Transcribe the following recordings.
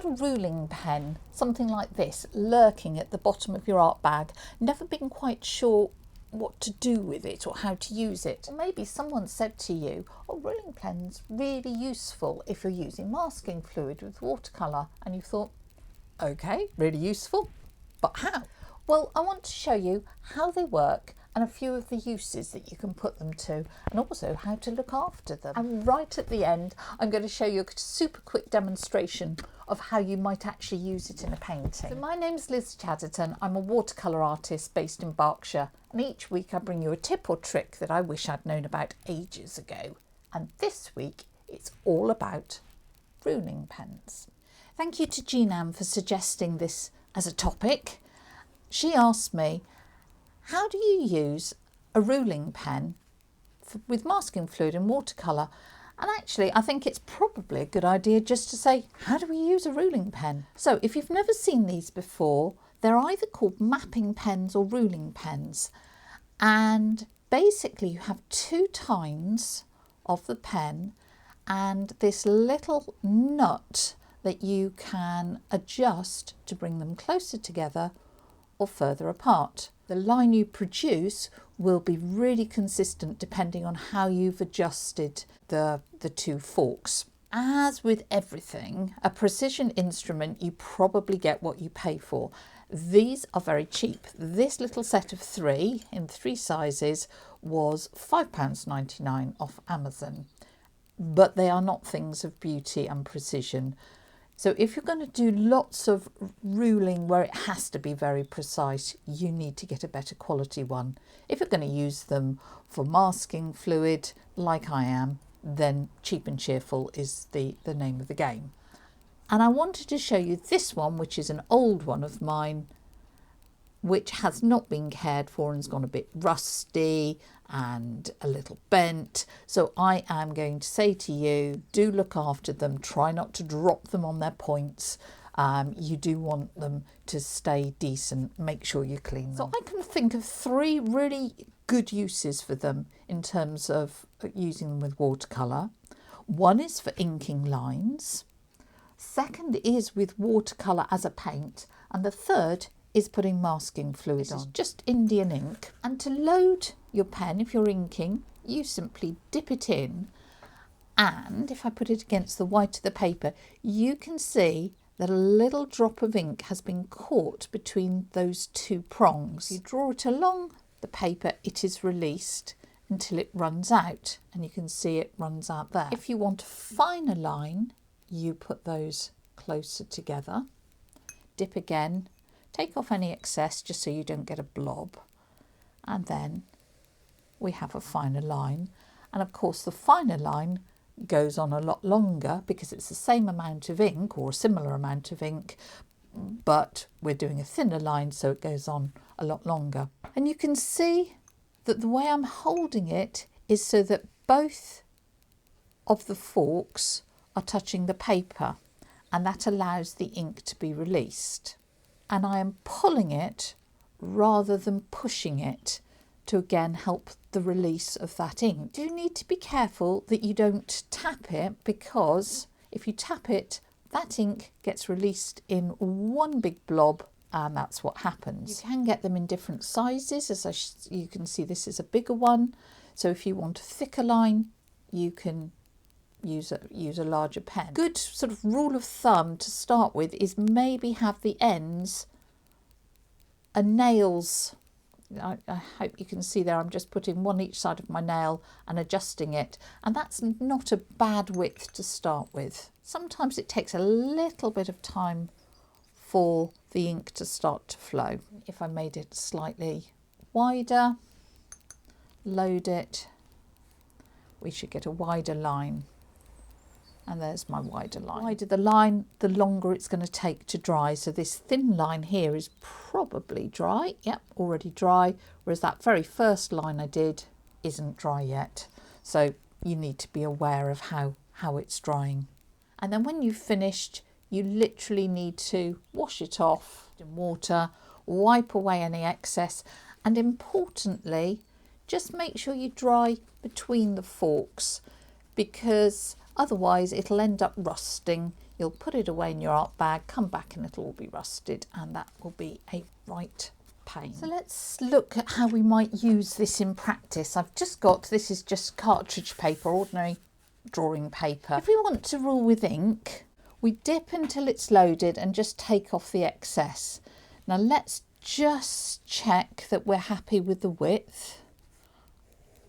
got a ruling pen, something like this, lurking at the bottom of your art bag, never been quite sure what to do with it or how to use it? Or maybe someone said to you, oh, ruling pen's really useful if you're using masking fluid with watercolour, and you thought, okay, really useful, but how? Well, I want to show you how they work and a few of the uses that you can put them to, and also how to look after them. And right at the end, I'm going to show you a super quick demonstration of how you might actually use it in a painting. So my name's Liz Chatterton. I'm a watercolour artist based in Berkshire, and each week I bring you a tip or trick that I wish I'd known about ages ago. And this week it's all about ruling pens. Thank you to Jean-Anne for suggesting this as a topic. She asked me, how do you use a ruling pen with masking fluid and watercolour? And actually, I think it's probably a good idea just to say, how do we use a ruling pen? So if you've never seen these before, they're either called mapping pens or ruling pens. And basically you have two tines of the pen and this little nut that you can adjust to bring them closer together or further apart. The line you produce will be really consistent depending on how you've adjusted the two forks. As with everything, a precision instrument, you probably get what you pay for. These are very cheap. This little set of three in three sizes was £5.99 off Amazon, but they are not things of beauty and precision. So if you're going to do lots of ruling where it has to be very precise, you need to get a better quality one. If you're going to use them for masking fluid, like I am, then cheap and cheerful is the name of the game. And I wanted to show you this one, which is an old one of mine, which has not been cared for and has gone a bit rusty and a little bent. So I am going to say to you, do look after them. Try not to drop them on their points. You do want them to stay decent. Make sure you clean them. So I can think of three really good uses for them in terms of using them with watercolour. One is for inking lines. Second is with watercolour as a paint. And the third is putting masking fluid on. It's just Indian ink. And to load your pen, if you're inking, you simply dip it in, and if I put it against the white of the paper, you can see that a little drop of ink has been caught between those two prongs. You draw it along the paper, it is released until it runs out, and you can see it runs out there. If you want a finer line, you put those closer together, dip again, take off any excess just so you don't get a blob, and then we have a finer line. And of course the finer line goes on a lot longer because it's the same amount of ink or a similar amount of ink, but we're doing a thinner line, so it goes on a lot longer. And you can see that the way I'm holding it is so that both of the forks are touching the paper, and that allows the ink to be released. And I am pulling it rather than pushing it to again help the release of that ink. You do need to be careful that you don't tap it, because if you tap it, that ink gets released in one big blob, and that's what happens. You can get them in different sizes. As you can see, this is a bigger one. So if you want a thicker line, you can use a larger pen. Good sort of rule of thumb to start with is maybe have the ends a nails. I hope you can see there, I'm just putting one each side of my nail and adjusting it, and that's not a bad width to start with. Sometimes it takes a little bit of time for the ink to start to flow. If I made it slightly wider, load it, we should get a wider line. And there's my wider line. The wider the line, the longer it's going to take to dry. So this thin line here is probably dry. Yep, already dry. Whereas that very first line I did isn't dry yet. So you need to be aware of how it's drying. And then when you've finished, you literally need to wash it off in water, wipe away any excess, and importantly, just make sure you dry between the forks, because otherwise it'll end up rusting. You'll put it away in your art bag, come back and it'll all be rusted, and that will be a right pain. So let's look at how we might use this in practice. I've just got, this is just cartridge paper, ordinary drawing paper. If we want to rule with ink, we dip until it's loaded and just take off the excess. Now let's just check that we're happy with the width.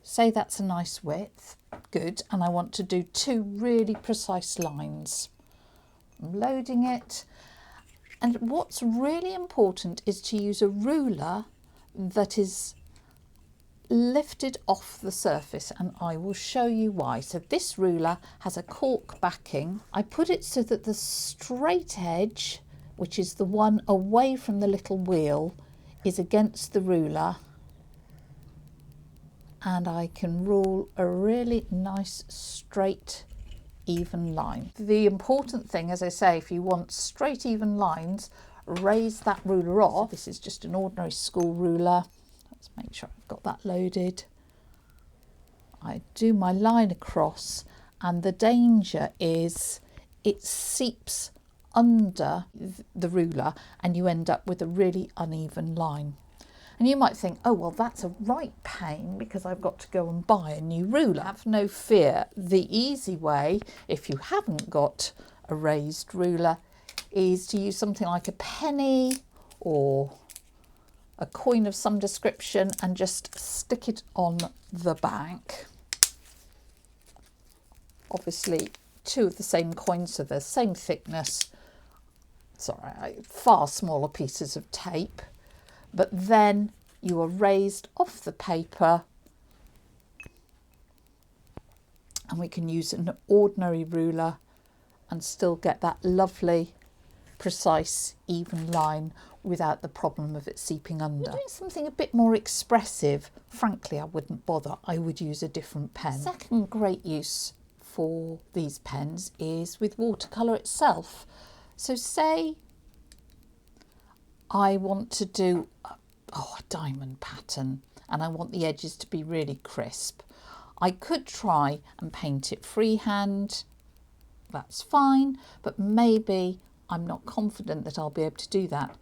Say that's a nice width, good, and I want to do 2 really precise lines. I'm loading it, and what's really important is to use a ruler that is lifted off the surface, and I will show you why. So this ruler has a cork backing. I put it so that the straight edge, which is the one away from the little wheel, is against the ruler, and I can rule a really nice straight even line. The important thing, as I say, if you want straight even lines, raise that ruler off. So this is just an ordinary school ruler. Let's make sure I've got that loaded. I do my line across, and the danger is it seeps under the ruler and you end up with a really uneven line. And you might think, oh, well, that's a right pain because I've got to go and buy a new ruler. Have no fear. The easy way, if you haven't got a raised ruler, is to use something like a penny or a coin of some description and just stick it on the back. Obviously, 2 of the same coins, so they're same thickness. Sorry, far smaller pieces of tape. But then you are raised off the paper, and we can use an ordinary ruler and still get that lovely, precise, even line without the problem of it seeping under. If you're doing something a bit more expressive, frankly, I wouldn't bother. I would use a different pen. Second great use for these pens is with watercolour itself. So say I want to do a diamond pattern and I want the edges to be really crisp. I could try and paint it freehand, that's fine, but maybe I'm not confident that I'll be able to do that.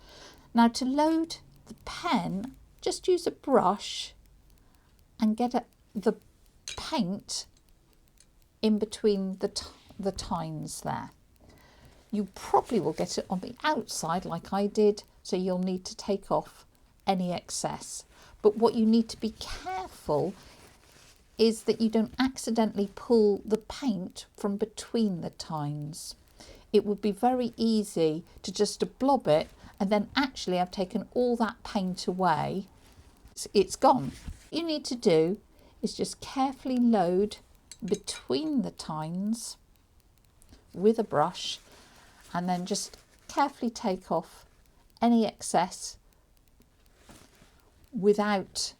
Now to load the pen, just use a brush and get the paint in between the tines there. You probably will get it on the outside like I did, so you'll need to take off any excess. But what you need to be careful is that you don't accidentally pull the paint from between the tines. It would be very easy to just blob it, and then actually I've taken all that paint away. It's gone. What you need to do is just carefully load between the tines with a brush, and then just carefully take off any excess without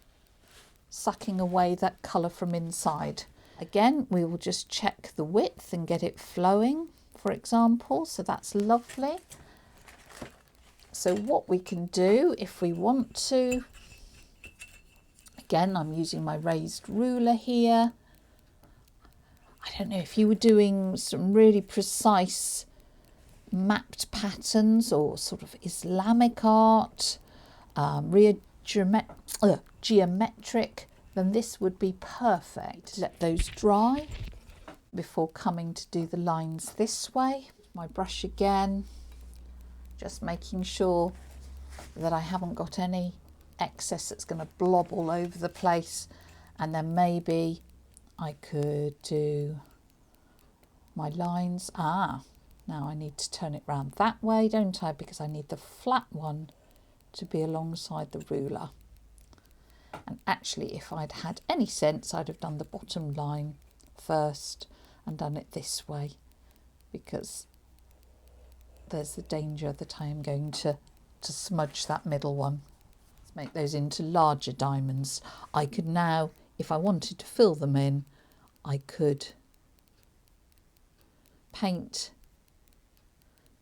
sucking away that colour from inside. Again, we will just check the width and get it flowing, for example, so that's lovely. So what we can do if we want to, again, I'm using my raised ruler here. I don't know, if you were doing some really precise mapped patterns or sort of Islamic art, geometric, then this would be perfect. Let those dry before coming to do the lines this way. My brush again, just making sure that I haven't got any excess that's going to blob all over the place, and then maybe I could do my lines. Now I need to turn it round that way, don't I? Because I need the flat one to be alongside the ruler. And actually, if I'd had any sense, I'd have done the bottom line first and done it this way, because there's the danger that I am going to smudge that middle one. Let's make those into larger diamonds. I could now, if I wanted to fill them in, I could paint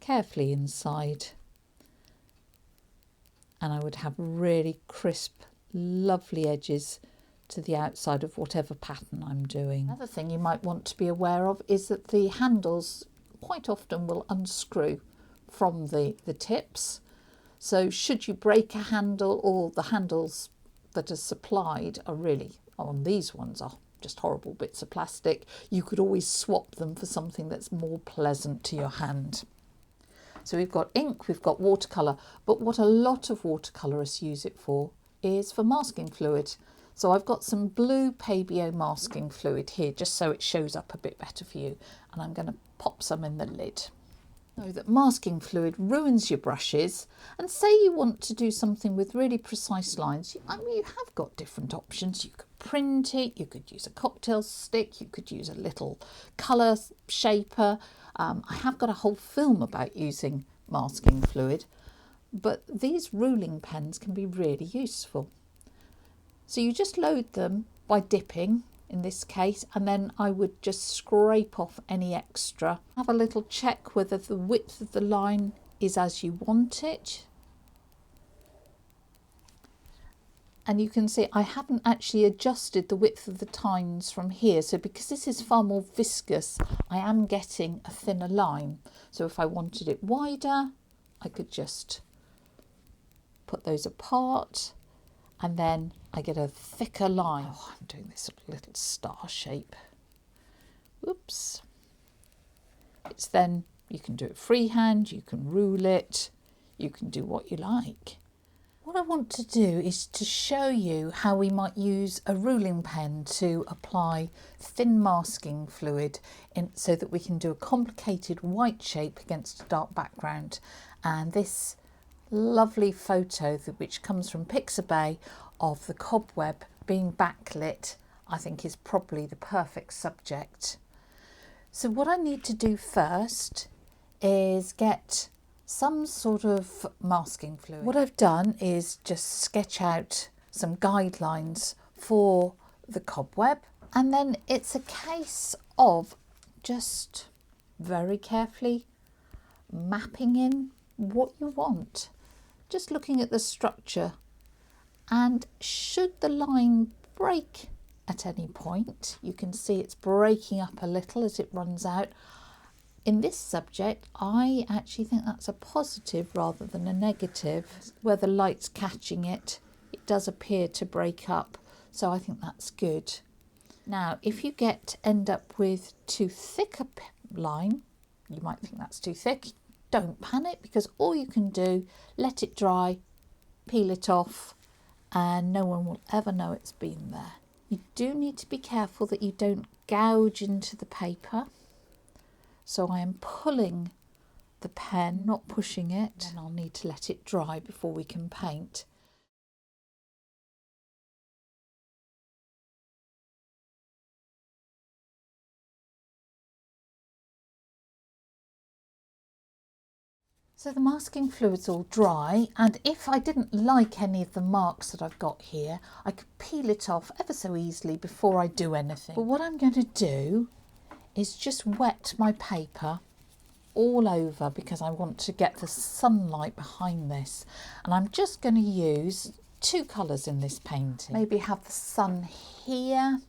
carefully inside, and I would have really crisp, lovely edges to the outside of whatever pattern I'm doing. Another thing you might want to be aware of is that the handles quite often will unscrew from the tips. So should you break a handle, or the handles that are supplied are really, on these ones, are just horrible bits of plastic, you could always swap them for something that's more pleasant to your hand. So we've got ink, we've got watercolour, but what a lot of watercolourists use it for is for masking fluid. So I've got some blue Pabio masking fluid here, just so it shows up a bit better for you, and I'm going to pop some in the lid. So that masking fluid ruins your brushes, and say you want to do something with really precise lines, I mean, you have got different options. You could print it, you could use a cocktail stick, you could use a little colour shaper. I have got a whole film about using masking fluid, but these ruling pens can be really useful. So you just load them by dipping, in this case, and then I would just scrape off any extra. Have a little check whether the width of the line is as you want it. And you can see I haven't actually adjusted the width of the tines from here. So because this is far more viscous, I am getting a thinner line. So if I wanted it wider, I could just put those apart, and then I get a thicker line. Oh, I'm doing this little star shape. Oops. It's then, you can do it freehand, you can rule it, you can do what you like. What I want to do is to show you how we might use a ruling pen to apply thin masking fluid so that we can do a complicated white shape against a dark background. And this lovely photo which comes from Pixabay of the cobweb being backlit, I think is probably the perfect subject. So what I need to do first is get some sort of masking fluid. What I've done is just sketch out some guidelines for the cobweb, and then it's a case of just very carefully mapping in what you want, just looking at the structure, and should the line break at any point, you can see it's breaking up a little as it runs out. In this subject, I actually think that's a positive rather than a negative. Where the light's catching it, it does appear to break up, so I think that's good. Now, if you end up with too thick a line, you might think that's too thick. Don't panic, because all you can do, let it dry, peel it off, and no one will ever know it's been there. You do need to be careful that you don't gouge into the paper. So I am pulling the pen, not pushing it, and I'll need to let it dry before we can paint. So the masking fluid's all dry, and if I didn't like any of the marks that I've got here, I could peel it off ever so easily before I do anything. But what I'm going to do is just wet my paper all over, because I want to get the sunlight behind this, and I'm just going to use two colours in this painting. Maybe have the sun here.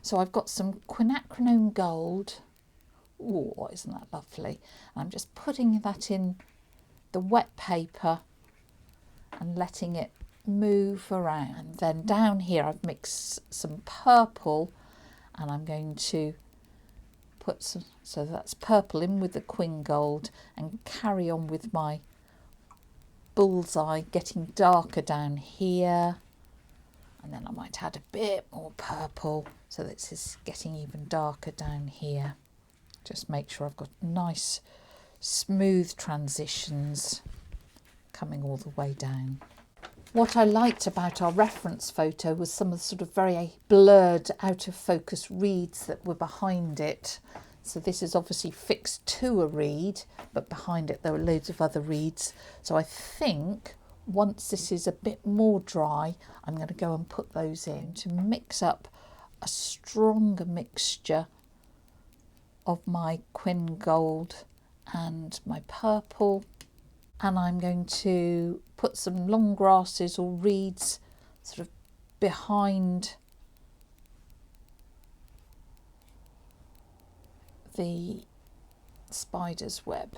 So I've got some quinacridone gold. Oh, isn't that lovely? And I'm just putting that in the wet paper and letting it move around. And then down here I've mixed some purple, and I'm going to put some, so that's purple in with the quin gold, and carry on with my bullseye, getting darker down here, and then I might add a bit more purple so that this is getting even darker down here. Just make sure I've got nice smooth transitions coming all the way down. What I liked about our reference photo was some of the sort of very blurred out of focus reeds that were behind it. So this is obviously fixed to a reed, but behind it there were loads of other reeds. So I think once this is a bit more dry, I'm going to go and put those in to mix up a stronger mixture of my quin gold and my purple. And I'm going to put some long grasses or reeds sort of behind the spider's web.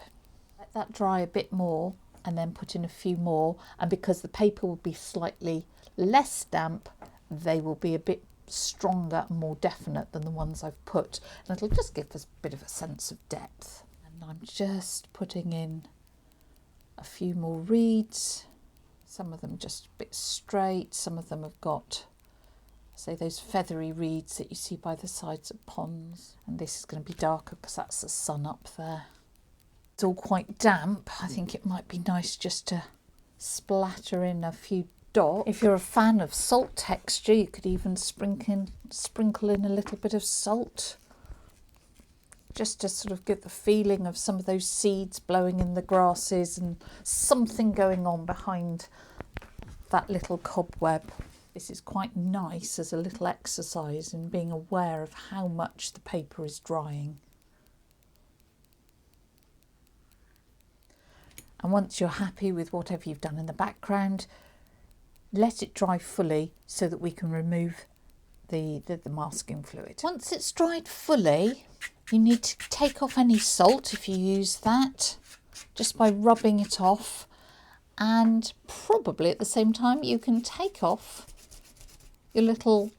Let that dry a bit more and then put in a few more, and because the paper will be slightly less damp, they will be a bit stronger and more definite than the ones I've put, and it'll just give us a bit of a sense of depth. And I'm just putting in a few more reeds, some of them just a bit straight, some of them have got, say, those feathery reeds that you see by the sides of ponds, and this is going to be darker because that's the sun up there. It's all quite damp. I think it might be nice just to splatter in a few dots. If you're a fan of salt texture, you could even sprinkle in a little bit of salt, just to sort of give the feeling of some of those seeds blowing in the grasses and something going on behind that little cobweb. This is quite nice as a little exercise in being aware of how much the paper is drying. And once you're happy with whatever you've done in the background, let it dry fully so that we can remove the masking fluid. Once it's dried fully, you need to take off any salt if you use that, just by rubbing it off, and probably at the same time you can take off your little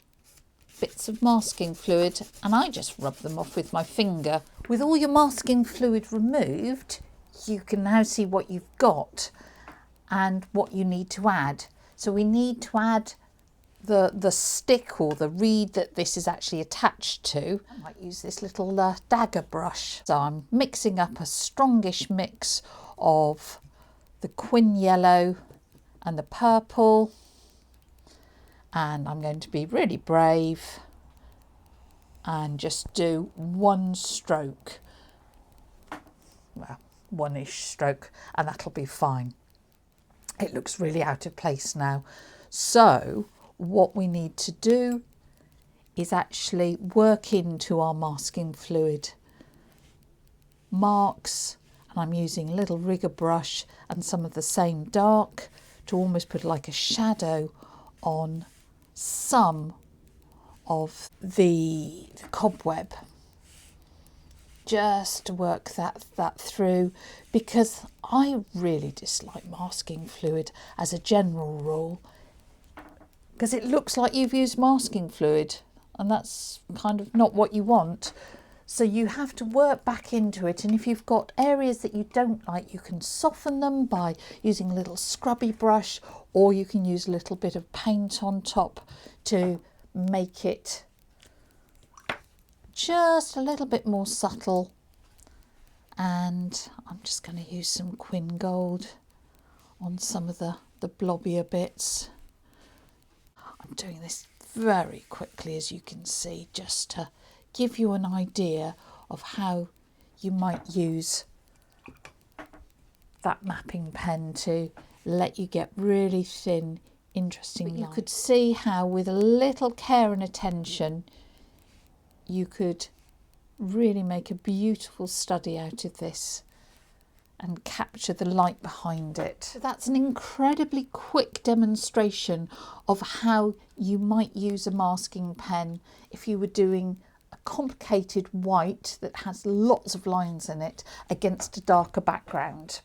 bits of masking fluid, and I just rub them off with my finger. With all your masking fluid removed, you can now see what you've got and what you need to add. So we need to add the stick or the reed that this is actually attached to. I might use this little dagger brush. So I'm mixing up a strongish mix of the quin yellow and the purple, and I'm going to be really brave and just do one stroke. Well, one-ish stroke, and that'll be fine. It looks really out of place now. So what we need to do is actually work into our masking fluid marks, and I'm using a little rigger brush and some of the same dark to almost put like a shadow on some of the cobweb, just to work that through, because I really dislike masking fluid as a general rule, because it looks like you've used masking fluid and that's kind of not what you want. So you have to work back into it, and if you've got areas that you don't like, you can soften them by using a little scrubby brush, or you can use a little bit of paint on top to make it just a little bit more subtle. And I'm just going to use some quin gold on some of the blobbier bits. I'm doing this very quickly, as you can see, just to give you an idea of how you might use that mapping pen to let you get really thin, interesting lines. You could see how with a little care and attention you could really make a beautiful study out of this and capture the light behind it. So that's an incredibly quick demonstration of how you might use a masking pen if you were doing a complicated white that has lots of lines in it against a darker background.